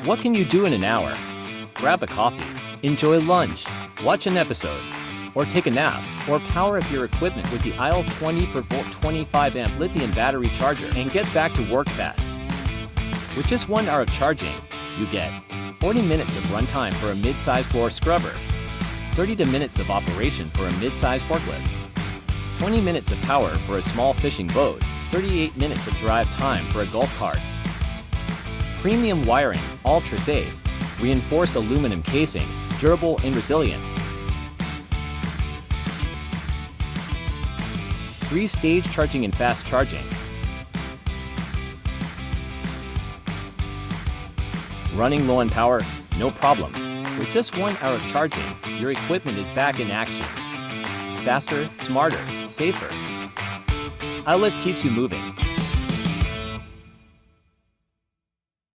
What can you do in an hour? Grab a coffee, enjoy lunch, watch an episode, or take a nap, or power up your equipment with the Aiolith 24V 25 amp lithium battery charger and get back to work fast. With just 1 hour of charging, you get 40 minutes of runtime for a mid-size floor scrubber, 30 minutes of operation for a mid-size forklift, 20 minutes of power for a small fishing boat, 38 minutes of drive time for a golf cart. Premium wiring, ultra-safe, reinforced aluminum casing, durable and resilient. 3-stage charging and fast charging. Running low on power? No problem. With just 1 hour of charging, your equipment is back in action. Faster, smarter, safer. Aiolith keeps you moving.